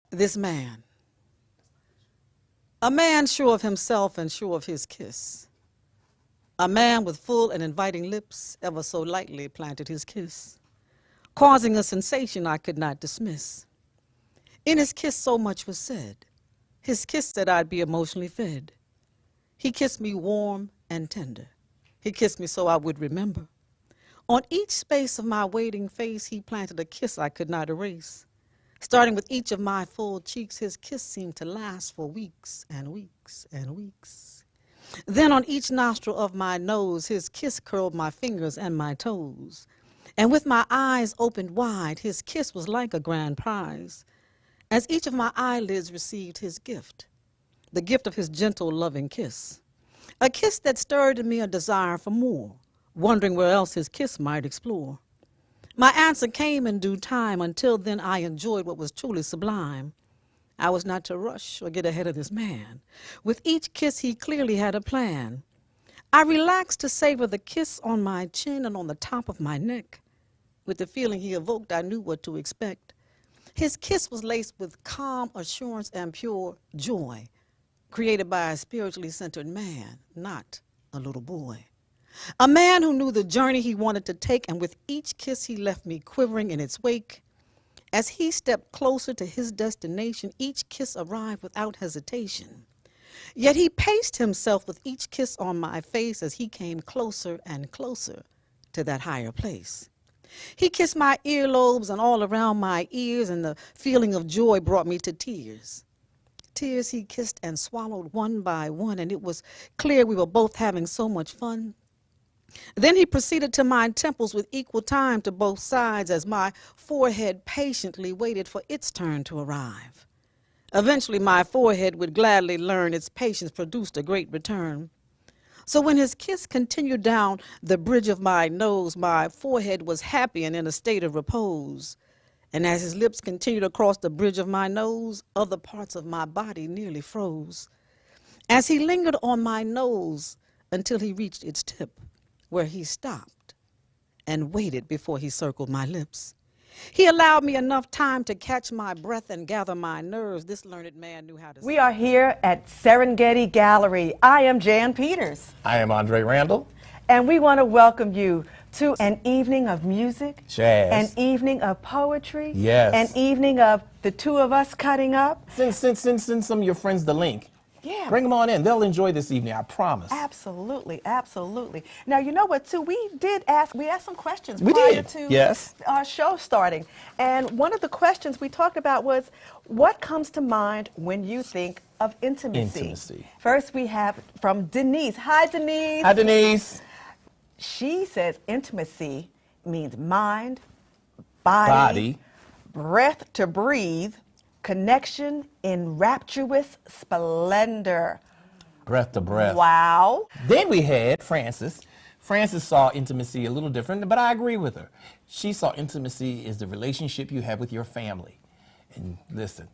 This man. A man sure of himself and sure of his kiss. A man with full and inviting lips ever so lightly planted his kiss, causing a sensation I could not dismiss. In his kiss so much was said. His kiss said I'd be emotionally fed. He kissed me warm and tender. He kissed me so I would remember. On each space of my waiting face, he planted a kiss I could not erase. Starting with each of my full cheeks, his kiss seemed to last for weeks and weeks and weeks. Then on each nostril of my nose, his kiss curled my fingers and my toes. And with my eyes opened wide, his kiss was like a grand prize. As each of my eyelids received his gift, the gift of his gentle, loving kiss. A kiss that stirred in me a desire for more, wondering where else his kiss might explore. My answer came in due time. Until then, I enjoyed what was truly sublime. I was not to rush or get ahead of this man. With each kiss, he clearly had a plan. I relaxed to savor the kiss on my chin and on the top of my neck. With the feeling he evoked, I knew what to expect. His kiss was laced with calm assurance and pure joy, created by a spiritually centered man, not a little boy. A man who knew the journey he wanted to take, and with each kiss he left me quivering in its wake. As he stepped closer to his destination, each kiss arrived without hesitation. Yet he paced himself with each kiss on my face as he came closer and closer to that higher place. He kissed my earlobes and all around my ears, and the feeling of joy brought me to tears. Tears he kissed and swallowed one by one, and it was clear we were both having so much fun. Then he proceeded to my temples with equal time to both sides as my forehead patiently waited for its turn to arrive. Eventually, my forehead would gladly learn its patience produced a great return. So when his kiss continued down the bridge of my nose, my forehead was happy and in a state of repose. And as his lips continued across the bridge of my nose, other parts of my body nearly froze. As he lingered on my nose until he reached its tip, where he stopped and waited before he circled my lips. He allowed me enough time to catch my breath and gather my nerves. This learned man knew how to. We are here at Serengeti Gallery. I am Jan Peters. I am Nero Randall. And we want to welcome you to an evening of music, jazz, an evening of poetry, yes, an evening of the two of us cutting up. Send some of your friends the link. Yeah. Bring them on in. They'll enjoy this evening, I promise. Absolutely, absolutely. Now, you know what, too? We asked some questions prior to our show starting. And one of the questions we talked about was, what comes to mind when you think of intimacy? First, we have from Denise. Hi, Denise. Hi, Denise. She says intimacy means mind, body, breath to breathe, connection in rapturous splendor. Breath to breath. Wow. Then we had Frances. Frances saw intimacy a little different, but I agree with her. She saw intimacy as the relationship you have with your family. And listen,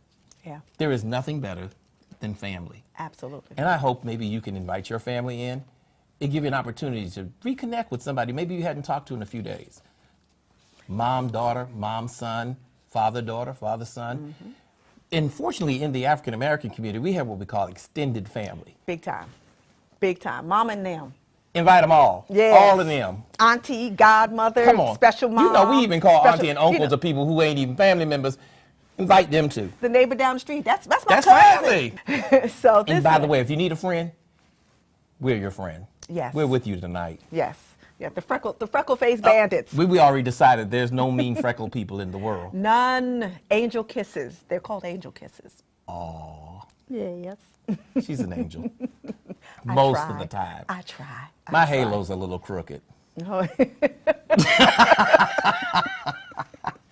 there is nothing better than family. Absolutely. And I hope maybe you can invite your family in and give you an opportunity to reconnect with somebody maybe you hadn't talked to in a few days. Mom, daughter, mom, son, father, daughter, father, son. Mm-hmm. Unfortunately, in the African-American community, we have what we call extended family. Big time. Big time. Mom and them. Invite them all. Yes. All of them. Auntie, godmother, come on, special mom. You know, we even call auntie and uncle to people who ain't even family members. Invite them too. The neighbor down the street. That's my cousin. Family. So and by the way, if you need a friend, we're your friend. Yes. We're with you tonight. Yes. Yeah, the freckle-faced bandits. We already decided there's no mean freckle people in the world. None. Angel kisses. They're called angel kisses. Oh. Yes. She's an angel. Most of the time. I try. My halo's a little crooked.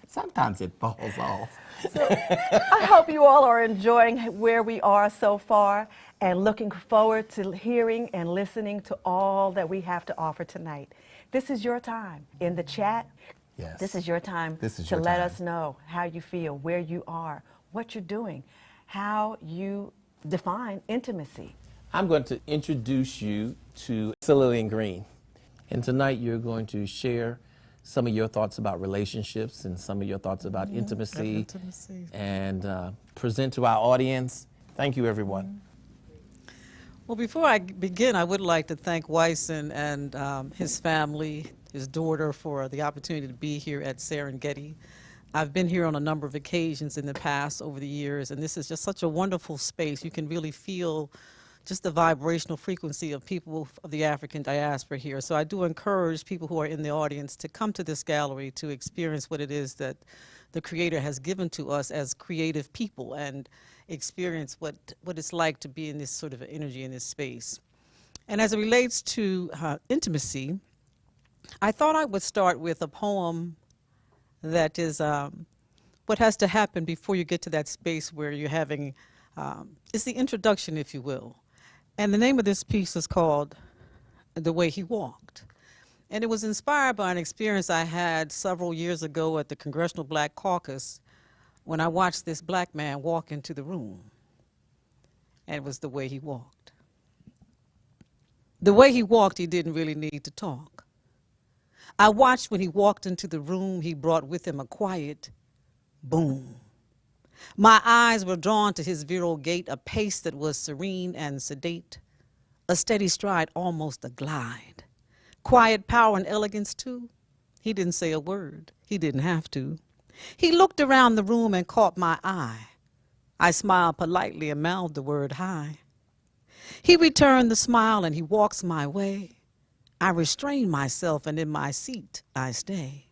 Sometimes it falls off. So, I hope you all are enjoying where we are so far and looking forward to hearing and listening to all that we have to offer tonight. This is your time in the chat. Yes. This is your time to let us know how you feel, where you are, what you're doing, how you define intimacy. I'm going to introduce you to Cilian Green. And tonight you're going to share some of your thoughts about relationships and some of your thoughts about intimacy, Intimacy. and present to our audience. Thank you, everyone. Well, before I begin, I would like to thank Wisson and his family, his daughter, for the opportunity to be here at Serengeti. I've been here on a number of occasions in the past over the years, and this is just such a wonderful space. You can really feel just the vibrational frequency of people of the African diaspora here. So I do encourage people who are in the audience to come to this gallery to experience what it is that the Creator has given to us as creative people, and experience what it's like to be in this sort of energy in this space. And as it relates to intimacy, I thought I would start with a poem that is what has to happen before you get to that space where you're having, it's the introduction, if you will. And the name of this piece is called The Way He Walked. And it was inspired by an experience I had several years ago at the Congressional Black Caucus when I watched this black man walk into the room. And it was the way he walked. The way he walked, he didn't really need to talk. I watched when he walked into the room, he brought with him a quiet boom. My eyes were drawn to his virile gait, a pace that was serene and sedate, a steady stride, almost a glide. Quiet power and elegance, too. He didn't say a word. He didn't have to. He looked around the room and caught my eye. I smiled politely and mouthed the word hi. He returned the smile and he walks my way. I restrain myself and in my seat I stay.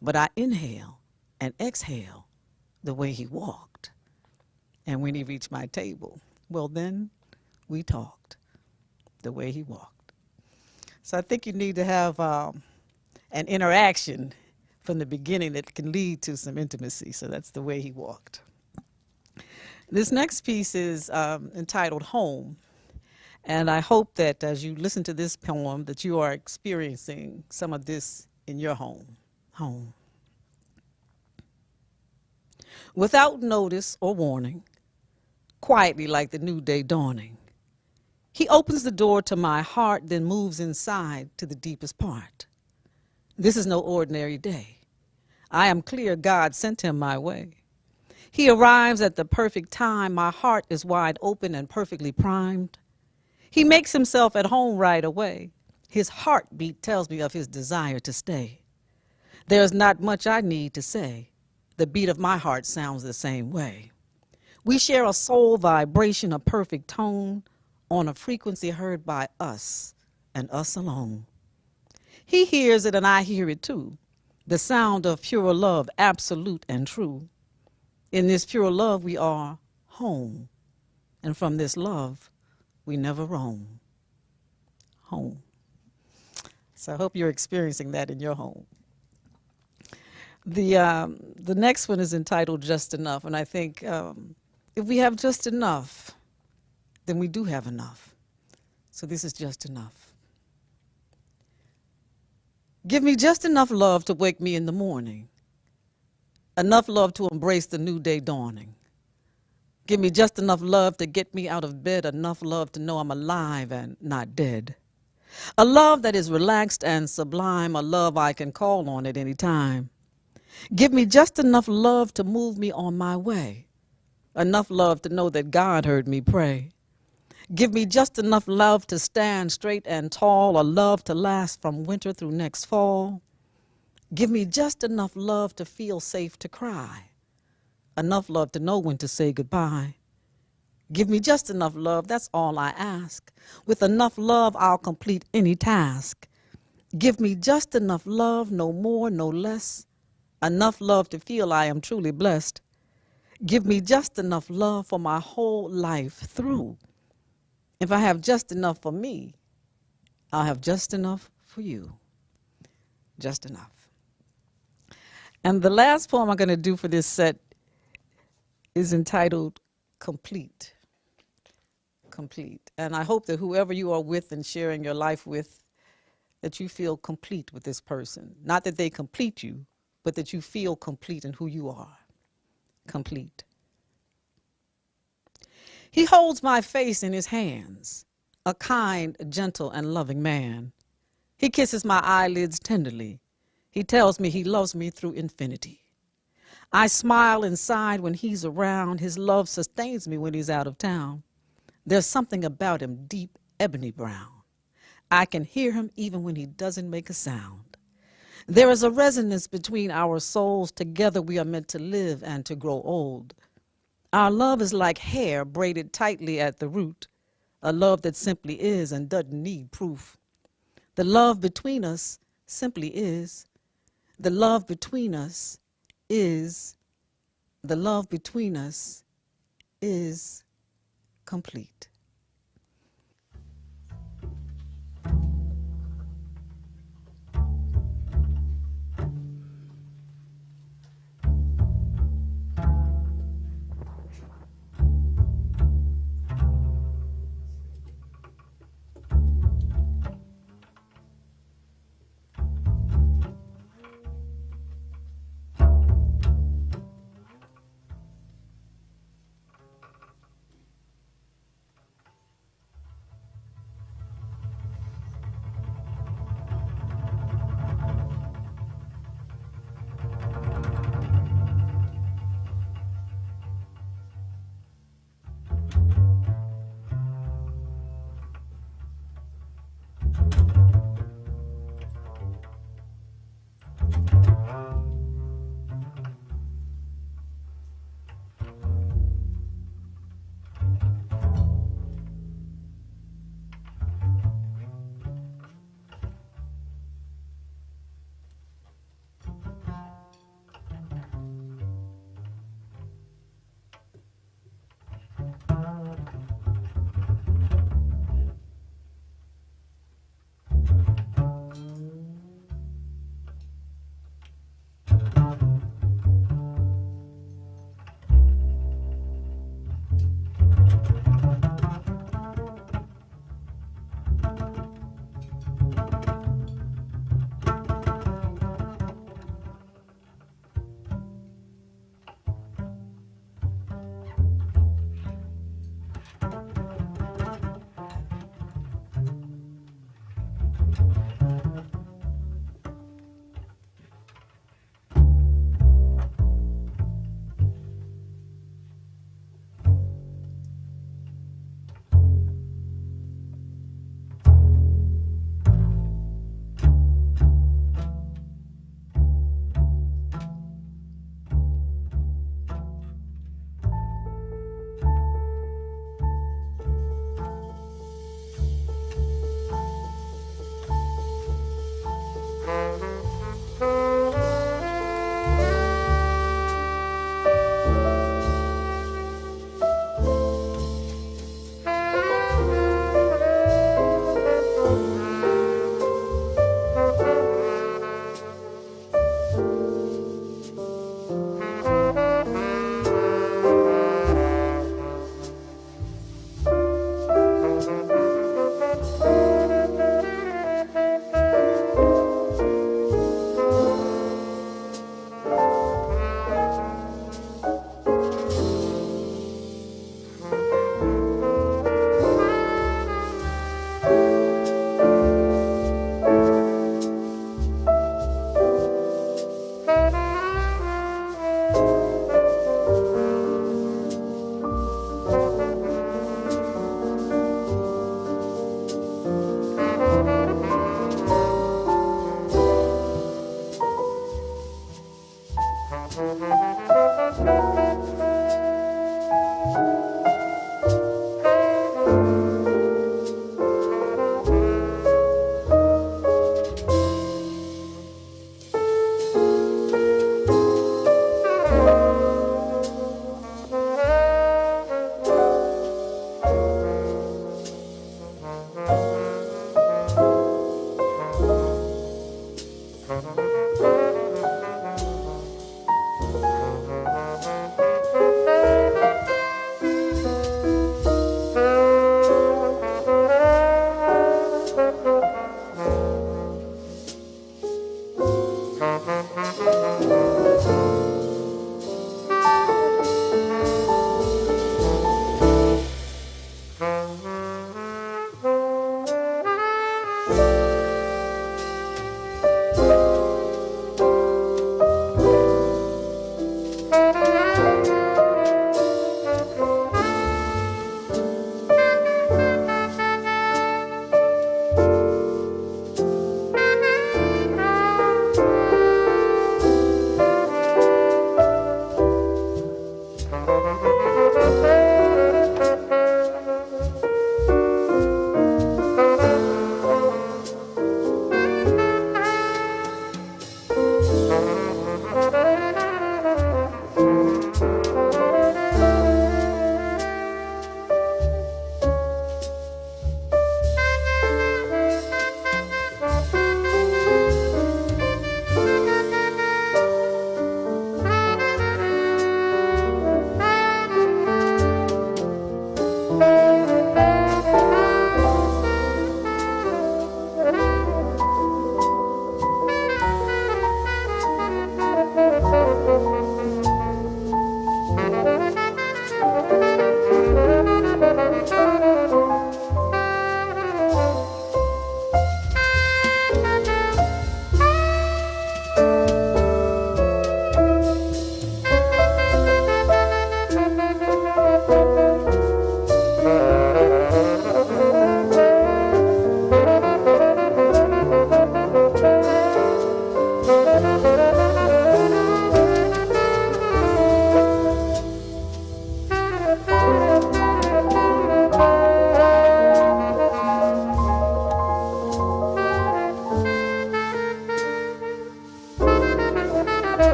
But I inhale and exhale the way he walked. And when he reached my table, well then we talked the way he walked. So I think you need to have an interaction from the beginning that can lead to some intimacy. So that's the way he walked. This next piece is entitled Home. And I hope that as you listen to this poem that you are experiencing some of this in your home. Home. Without notice or warning, quietly like the new day dawning, he opens the door to my heart, then moves inside to the deepest part. This is no ordinary day. I am clear God sent him my way. He arrives at the perfect time. My heart is wide open and perfectly primed. He makes himself at home right away. His heartbeat tells me of his desire to stay. There's not much I need to say. The beat of my heart sounds the same way. We share a soul vibration, a perfect tone, on a frequency heard by us and us alone. He hears it and I hear it too. The sound of pure love, absolute and true. In this pure love we are home. And from this love we never roam. Home. So I hope you're experiencing that in your home. The next one is entitled Just Enough. And I think if we have just enough, then we do have enough. So this is just enough. Give me just enough love to wake me in the morning. Enough love to embrace the new day dawning. Give me just enough love to get me out of bed. Enough love to know I'm alive and not dead. A love that is relaxed and sublime. A love I can call on at any time. Give me just enough love to move me on my way. Enough love to know that God heard me pray. Give me just enough love to stand straight and tall, a love to last from winter through next fall. Give me just enough love to feel safe to cry. Enough love to know when to say goodbye. Give me just enough love, that's all I ask. With enough love, I'll complete any task. Give me just enough love, no more, no less. Enough love to feel I am truly blessed. Give me just enough love for my whole life through. If I have just enough for me, I'll have just enough for you. Just enough. And the last poem I'm going to do for this set is entitled Complete. Complete. And I hope that whoever you are with and sharing your life with, that you feel complete with this person. Not that they complete you, but that you feel complete in who you are. Complete. He holds my face in his hands, a kind, gentle, and loving man. He kisses my eyelids tenderly. He tells me he loves me through infinity. I smile inside when he's around. His love sustains me when he's out of town. There's something about him, deep ebony brown. I can hear him even when he doesn't make a sound. There is a resonance between our souls. Together we are meant to live and to grow old. Our love is like hair braided tightly at the root, a love that simply is and doesn't need proof. The love between us simply is. The love between us is. The love between us is complete.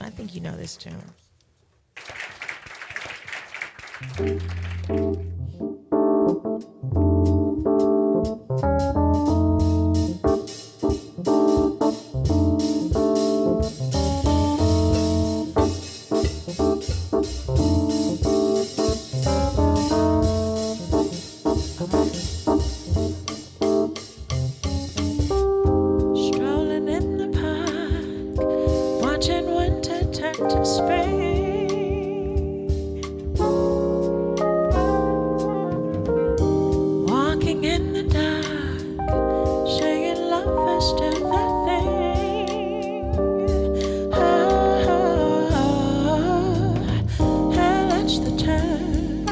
I think you know this tune. Strolling in the park, watching winter turn to spring. Walking in the dark, saying love is still the thing. Oh, that's the time.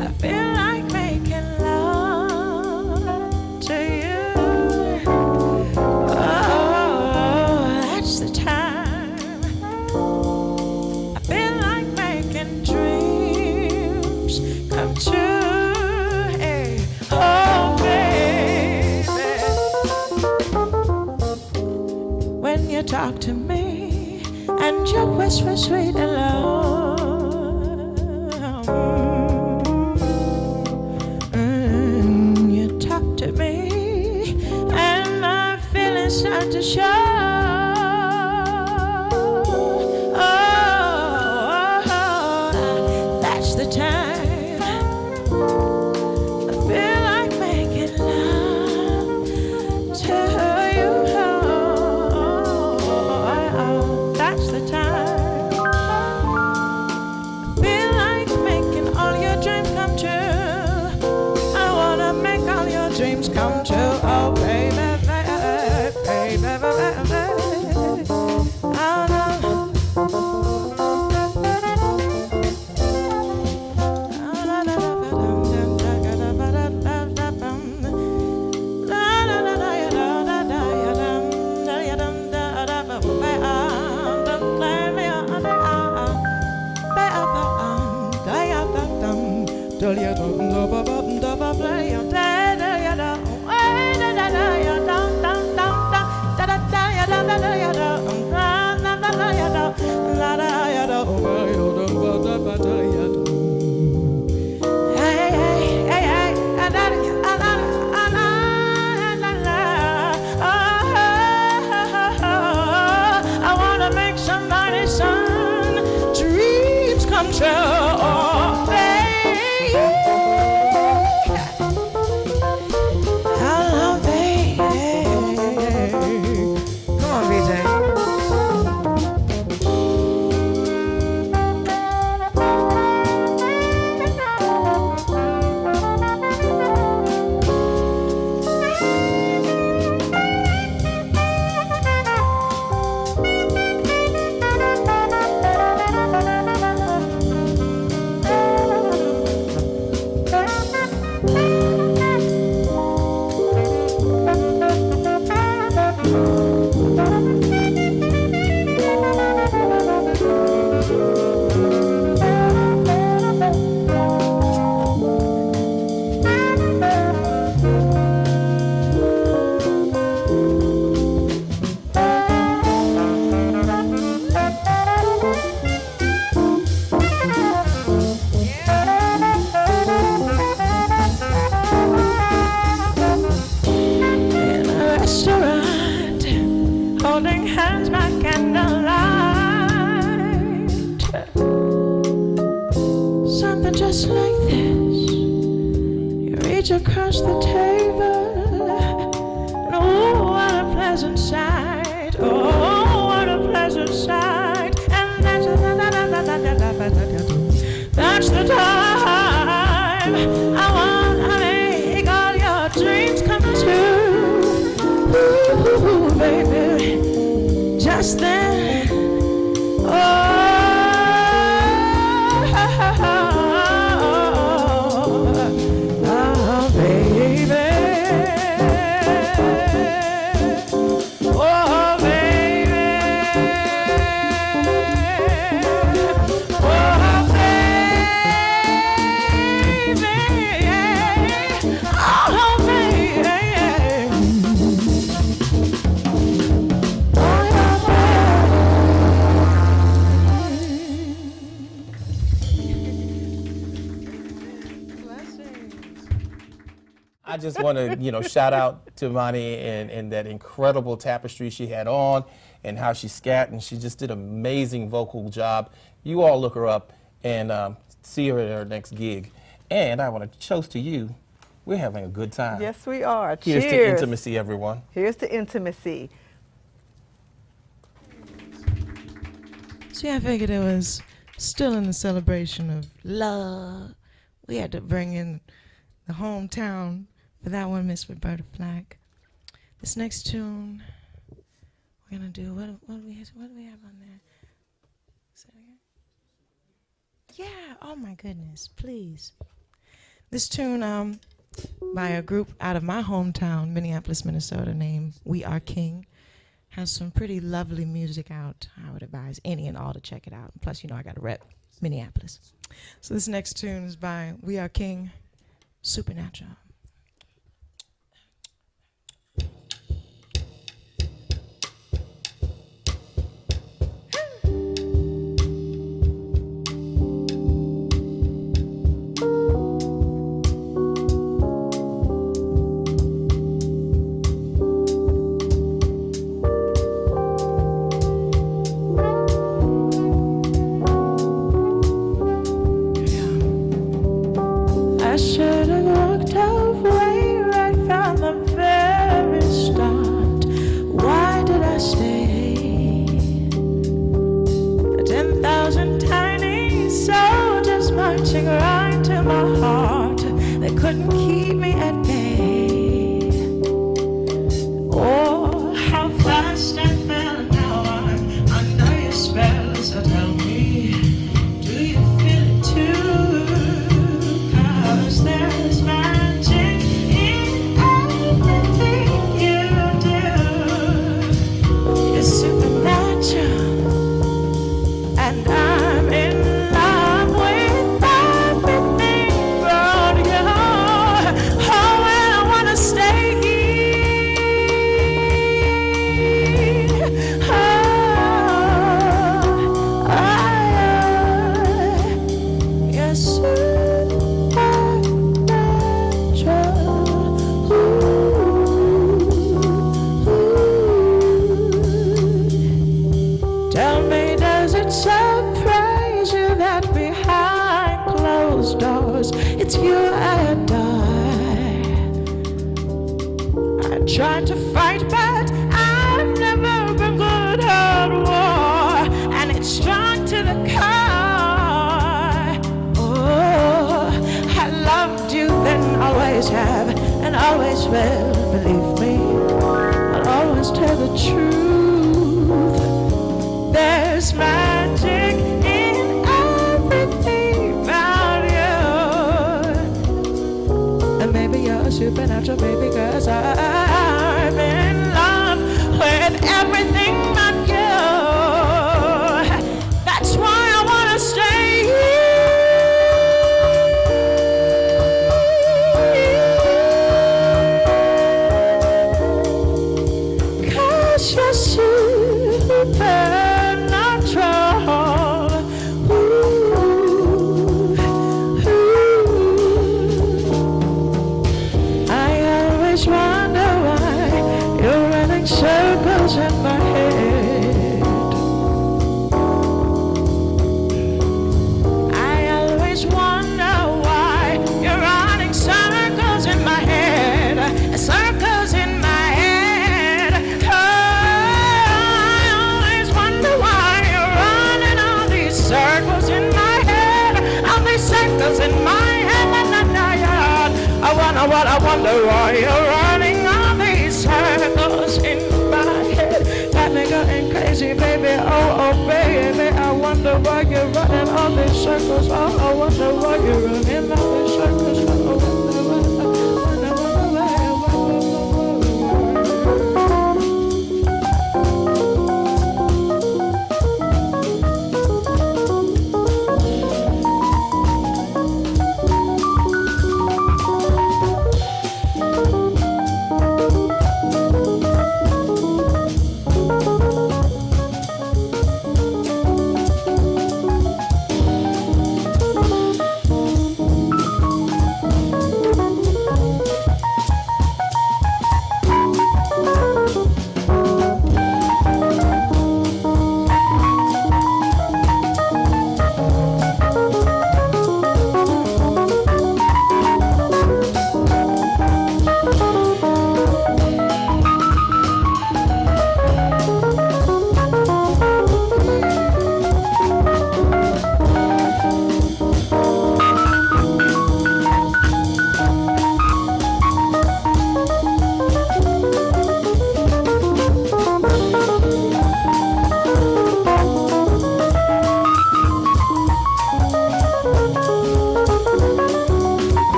I feel like making love to you. Oh, that's the time. I feel like making dreams come true. Hey, oh, baby. When you talk to me and you whisper sweet and low. You talk to me and my feelings start to show. Oh, that's the time. I feel like making love to you. Oh, that's the time. dreams come true. Oh, baby, baby, baby, baby. I wanna make somebody's son dreams come true. Oh, baby. Hello, baby. Come on, BJ. Just like this, you reach across the table, and oh, what a pleasant sight, oh, what a pleasant sight, and that's the time I wanna make all your dreams come true, ooh, baby, just then, oh. I just want to, shout out to Imani and that incredible tapestry she had on and how she scat, and she just did an amazing vocal job. You all look her up and see her at her next gig. And I want to toast to you. We're having a good time. Yes, we are. Here's Cheers. to intimacy, everyone. Here's to intimacy. See, I figured it was still in the celebration of love. We had to bring in the hometown for that one, Miss Roberta Flack. This next tune, we're gonna do what do we have on there? Say it again. Yeah. Oh my goodness. Please. This tune by a group out of my hometown, Minneapolis, Minnesota, named We Are King, has some pretty lovely music out. I would advise any and all to check it out. Plus, I got to rep Minneapolis. So this next tune is by We Are King, Supernatural. Right to my heart, they couldn't keep me at bay. I die. I tried to fight, but I've never been good at war, and it's strong to the core. Oh, I loved you then, always have, and always will. Believe me, I'll always tell the truth. There's magic in everything about you, and maybe you're supernatural, baby, 'cause I'm in love with everything but you. That's why I wanna stay here. You're supernatural. Ooh, ooh. I always wonder why you're running circles in my head. I always wonder why you're running circles in my head. Circles in my head. Circles in my head, all these circles in my head, I wonder why you're running all these circles in my head. Got me going crazy, baby, oh baby, I wonder why you're running all these circles, oh, I wonder why you're running all these circles, oh,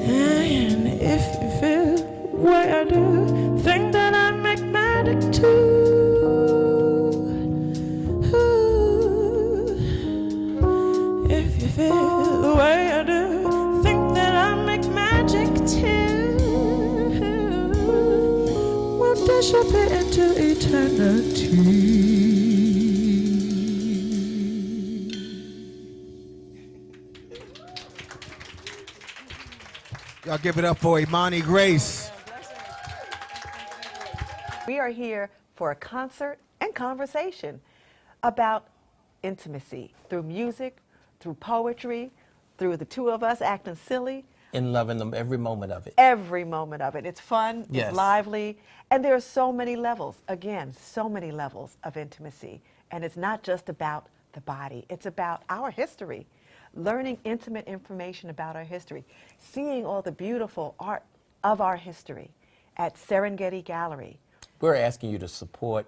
And if you feel what I do, think that I make magic too. If you feel the way I do, think that I make magic too. What disappear? way into eternity. Y'all give it up for Imani-Grace. We are here for a concert and conversation about intimacy through music, through poetry, through the two of us acting silly. And loving them every moment of it. Every moment of it. It's fun, Yes. it's lively, and there are so many levels, again, so many levels of intimacy. And it's not just about the body, it's about our history, learning intimate information about our history, seeing all the beautiful art of our history at Serengeti Gallery. We're asking you to support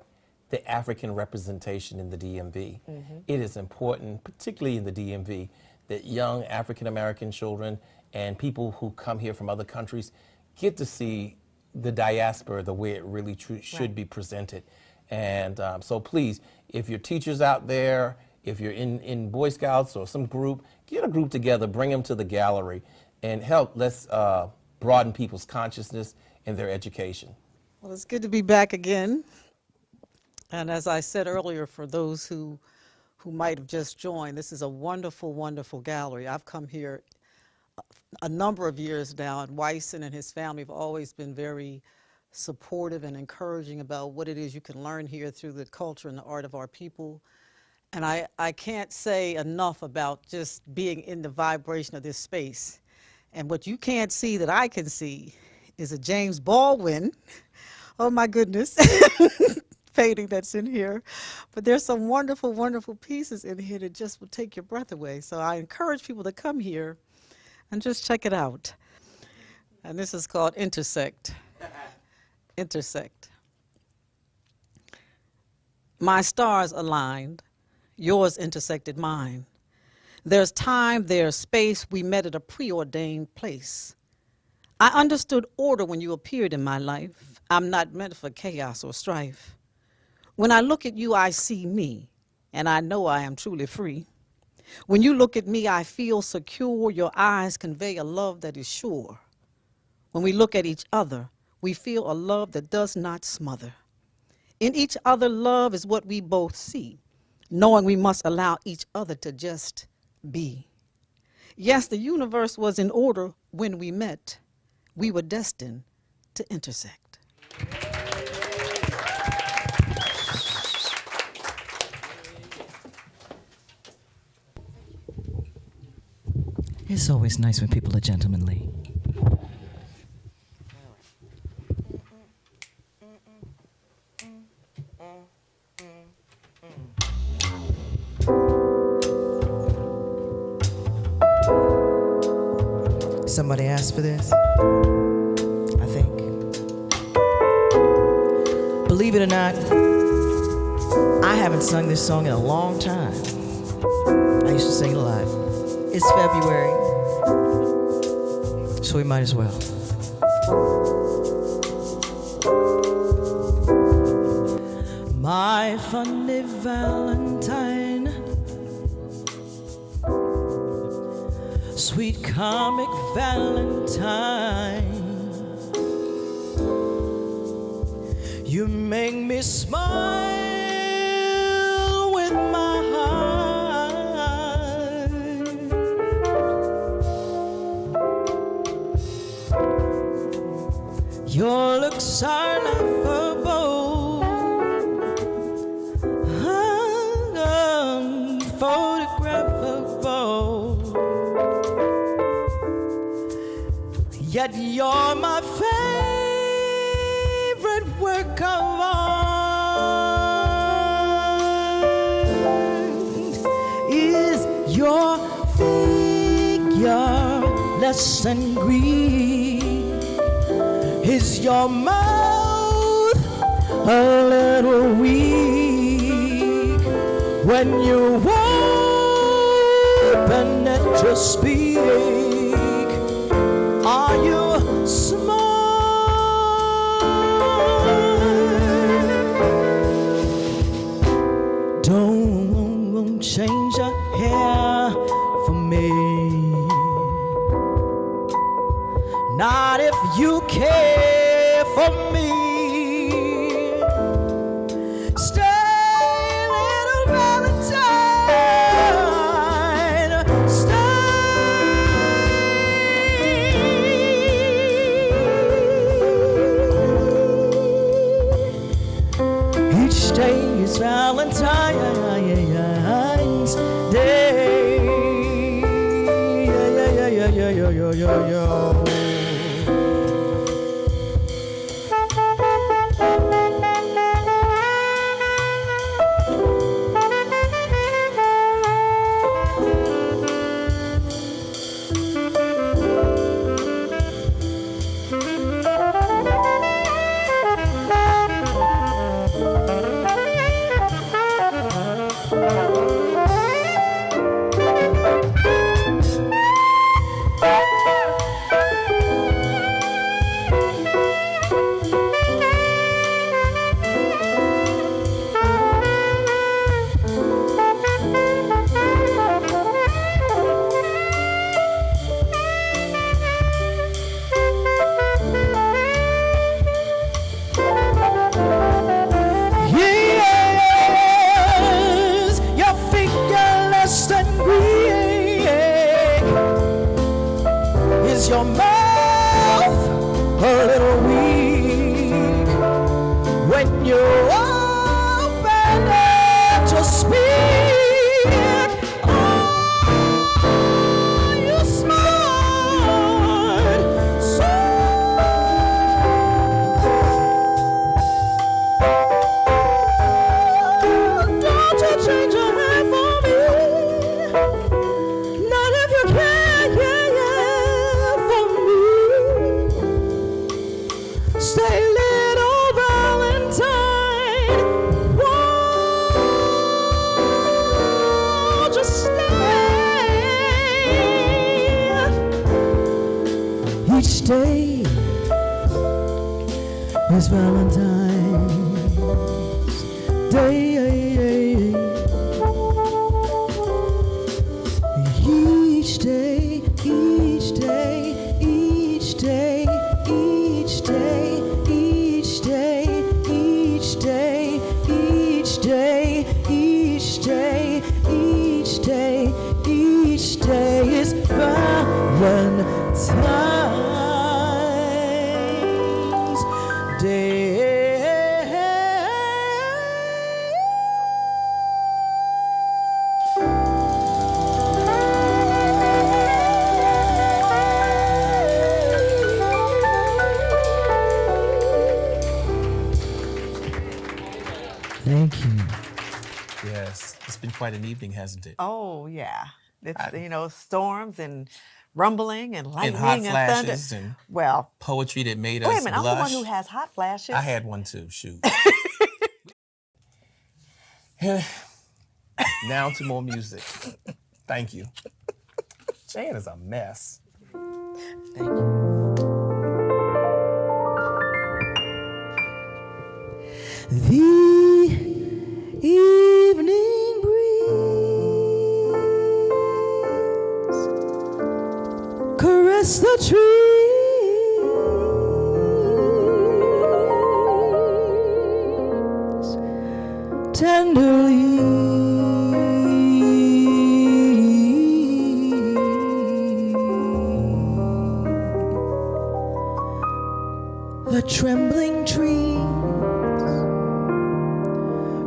the African representation in the DMV. It is important, particularly in the DMV, that young African American children and people who come here from other countries get to see the diaspora the way it really should be presented. And so please, if your teachers out there, if you're in Boy Scouts or some group, get a group together, bring them to the gallery, and let's broaden people's consciousness and their education. Well, it's good to be back again. And as I said earlier, for those who might have just joined, this is a wonderful, wonderful gallery. I've come here a number of years now, and Wisson and his family have always been very supportive and encouraging about what it is you can learn here through the culture and the art of our people. And I can't say enough about just being in the vibration of this space. And what you can't see that I can see is a James Baldwin, oh my goodness, painting that's in here. But there's some wonderful, wonderful pieces in here that just will take your breath away. So I encourage people to come here and just check it out. And this is called Intersect. Intersect. My stars aligned, yours intersected mine. There's time, there's space, we met at a preordained place. I understood order when you appeared in my life. I'm not meant for chaos or strife. When I look at you, I see me, and I know I am truly free. When you look at me, I feel secure. Your eyes convey a love that is sure. When we look at each other, we feel a love that does not smother. In each other, love is what we both see, knowing we must allow each other to just be. Yes, the universe was in order when we met. We were destined to intersect. It's always nice when people are gentlemanly. Somebody asked for this, I think. Believe it or not, I haven't sung this song in a long time. I used to sing it a lot. It's February, so we might as well. My funny Valentine, sweet comic Valentine, you make me smile with my heart. Your looks are laughable, unphotographable, yet you're my favorite work of art. Is your figure less than green? Is your mouth a little weak when you open it to speak? Are you smart? Don't change your hair for me. Not if you care for me. Each day is Valentine's Day. Yo. Your mouth a little weak when you open it to speak. Oh, you smart, so don't you change your mind for me? Not if you can. Stay, little Valentine, won't you stay? Each day is Valentine's Day. Each day, each day, each day, each day. Each day, each day, each day, each day, each day, each day is Valentine's Day. Thank you. Yes, it's been quite an evening, hasn't it? Oh, yeah. It's, storms and rumbling and lightning And hot thunder. flashes and Well, poetry that made us wait a minute. blush. I'm the one who has hot flashes. I had one too, shoot. Now to more music. Thank you. Jan is a mess. Thank you. The evening breeze caress the trees tenderly. The trembling trees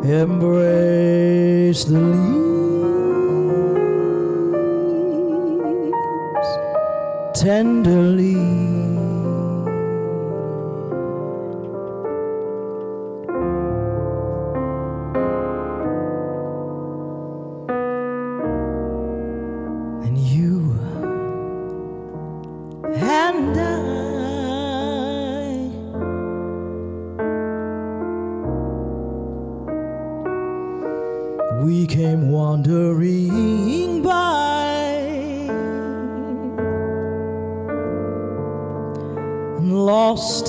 embrace the leaves tenderly. And you and we came wandering by and lost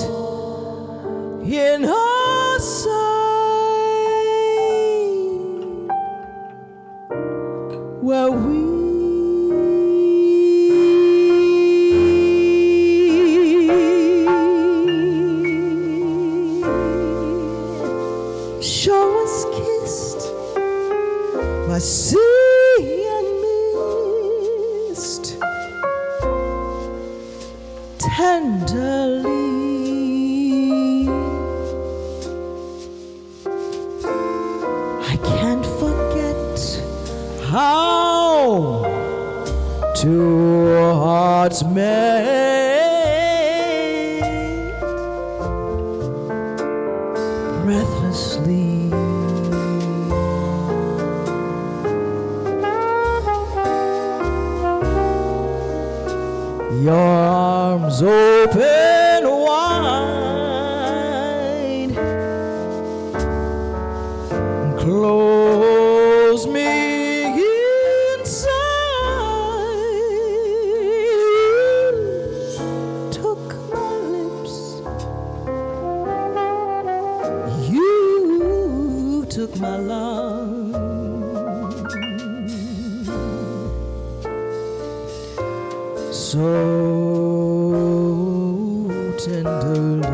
in her sight, where we show us kissed by sea and mist tenderly. How two hearts met breathlessly. Your arms open wide, close me inside. Took my lips, you took my love. So tenderly.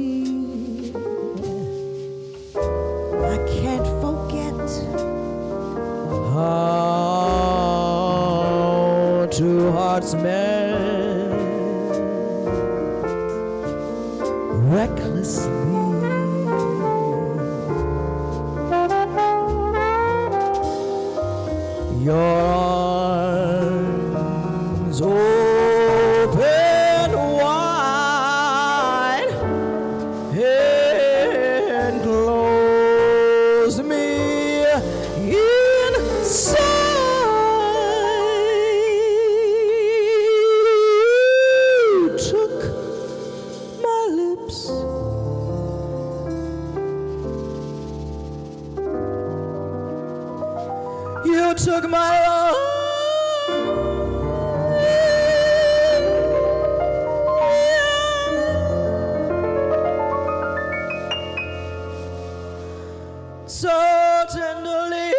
Tenderly, I can't forget how two hearts met recklessly. Your arms open wide and close me inside. Took my lips, you took my love. So tenderly.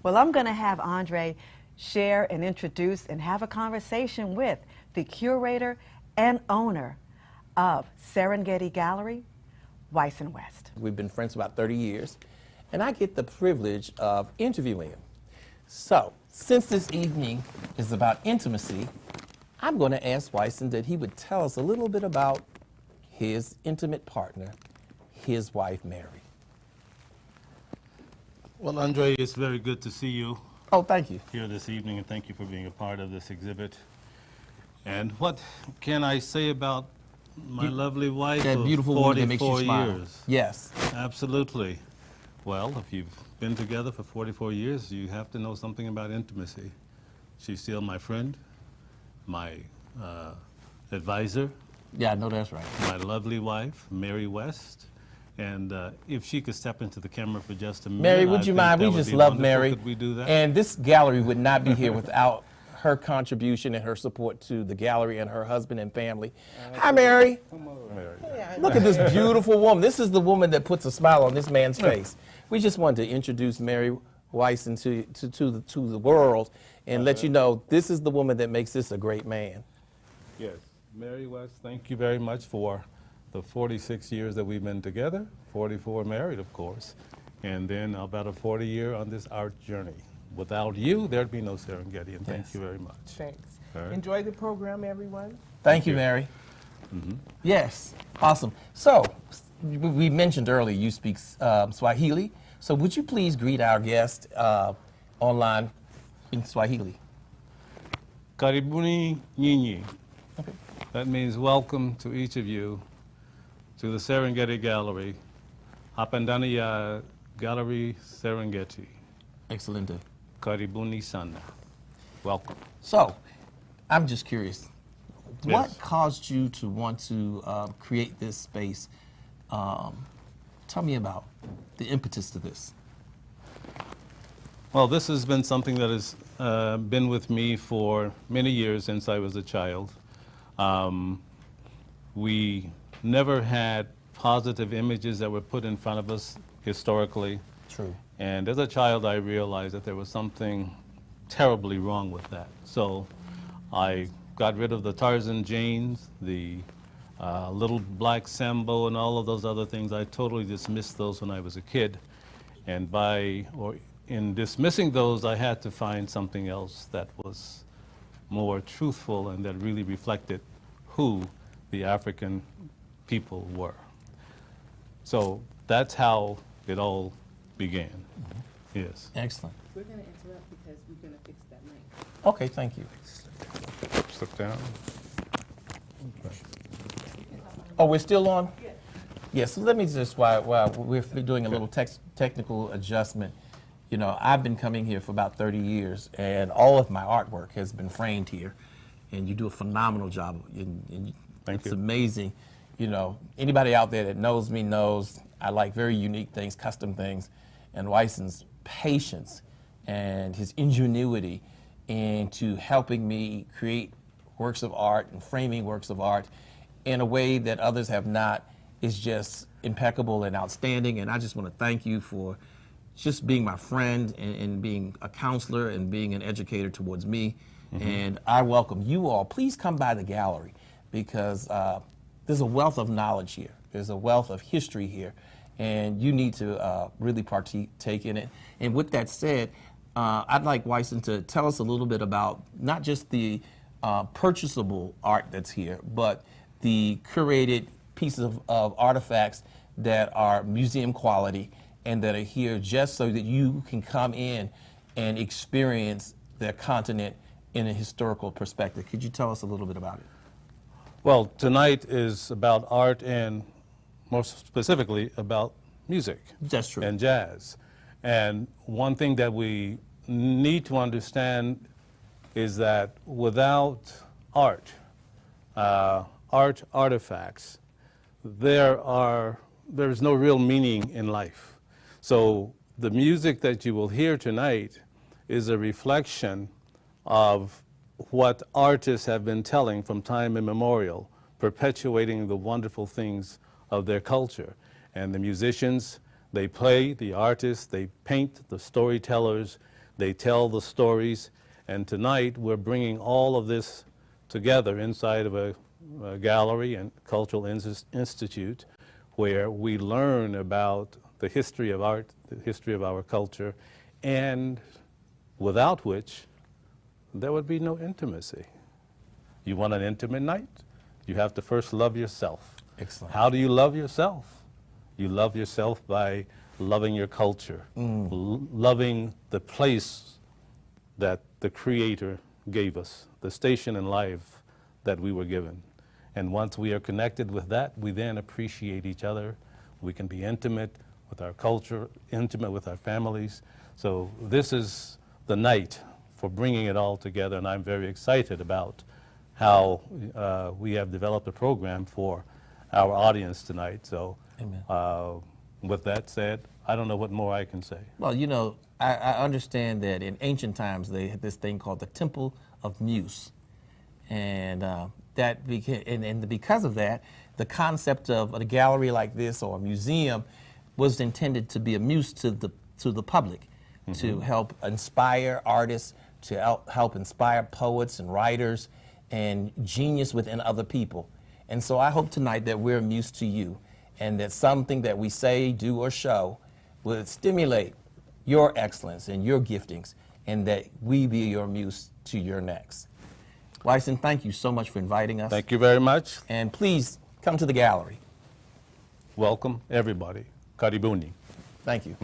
Well, I'm going to have Andre share and introduce and have a conversation with the curator and owner of Serengeti Gallery, Wisson West. We've been friends for about 30 years, and I get the privilege of interviewing him. So, since this evening is about intimacy, I'm going to ask Wisson that he would tell us a little bit about his intimate partner, his wife, Mary. Well, Andre, it's very good to see you Oh, thank you. here this evening, and thank you for being a part of this exhibit. And what can I say about my lovely wife That of beautiful woman that makes you 44 smile. years? Yes. Absolutely. Well, if you've been together for 44 years, you have to know something about intimacy. She's still my friend, my advisor, Yeah, I know that's right. my lovely wife, Mary West, And if she could step into the camera for just a minute. Mary, would I you think mind? that We would just be love wonderful. Mary. Could we do that? And this gallery would not be here without her contribution and her support to the gallery and her husband and family. Hi, Mary. Look at this beautiful woman. This is the woman that puts a smile on this man's face. We just wanted to introduce Mary Wisson to the world and let you know this is the woman that makes this a great man. Yes. Mary West, thank you very much for the 46 years that we've been together, 44 married, of course, and then about a 40-year on this art journey. Without you, there'd be no Serengeti, and thank you very much. Thanks. All right. Enjoy the program, everyone. Thank you, Mary. Yes, awesome. So, we mentioned earlier you speak Swahili, so would you please greet our guest online in Swahili? Karibuni nyinyi. Okay. That means welcome to each of you to the Serengeti Gallery, hapa ndani ya Gallery Serengeti. Excellent. Karibuni sana. Welcome. So, I'm just curious, what Yes. caused you to want to create this space? Tell me about the impetus to this. Well, this has been something that has been with me for many years since I was a child. We never had positive images that were put in front of us historically. True. And as a child, I realized that there was something terribly wrong with that. So I got rid of the Tarzan Janes, the Little Black Sambo, and all of those other things. I totally dismissed those when I was a kid. And in dismissing those, I had to find something else that was more truthful and that really reflected who the African people were. So that's how it all began. Yes. Excellent. We're going to interrupt because we're going to fix that mic. Okay, thank you. Sit down. Oh, we're still on? Yes, so let me just, while we're doing a little technical adjustment, you know, I've been coming here for about 30 years, and all of my artwork has been framed here, and you do a phenomenal job. Thank It's you. amazing. You know, anybody out there that knows me knows I like very unique things, custom things, and Wisson's patience and his ingenuity into helping me create works of art and framing works of art in a way that others have not is just impeccable and outstanding. And I just want to thank you for just being my friend and being a counselor and being an educator towards me. And I welcome you all. Please come by the gallery because there's a wealth of knowledge here. There's a wealth of history here. And you need to really partake in it. And with that said, I'd like Wisson to tell us a little bit about not just the purchasable art that's here, but the curated pieces of artifacts that are museum quality and that are here just so that you can come in and experience their continent in a historical perspective. Could you tell us a little bit about it? Well, tonight is about art and more specifically about music. That's true. And jazz. And one thing that we need to understand is that without art, art artifacts, there's no real meaning in life. So the music that you will hear tonight is a reflection of what artists have been telling from time immemorial, perpetuating the wonderful things of their culture. And the musicians, they play, the artists, they paint, the storytellers, they tell the stories. And tonight we're bringing all of this together inside of a gallery and cultural institute where we learn about the history of art, the history of our culture, and without which there would be no intimacy. You want an intimate night? You have to first love yourself. Excellent. How do you love yourself? You love yourself by loving your culture, loving the place that the Creator gave us, the station in life that we were given. And once we are connected with that, we then appreciate each other. We can be intimate with our culture, intimate with our families. So this is the night for bringing it all together, and I'm very excited about how we have developed a program for our audience tonight. So Amen. With that said, I don't know what more I can say. Well, you know, I understand that in ancient times they had this thing called the Temple of Muse, and because of that, the concept of a gallery like this or a museum was intended to be a muse to the public, to help inspire artists, to help inspire poets and writers and genius within other people. And so I hope tonight that we're a muse to you, and that something that we say, do, or show will stimulate your excellence and your giftings, and that we be your muse to your next. Wisson, thank you so much for inviting us. Thank you very much. And please come to the gallery. Welcome, everybody. Karibuni. Thank you.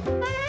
Bye.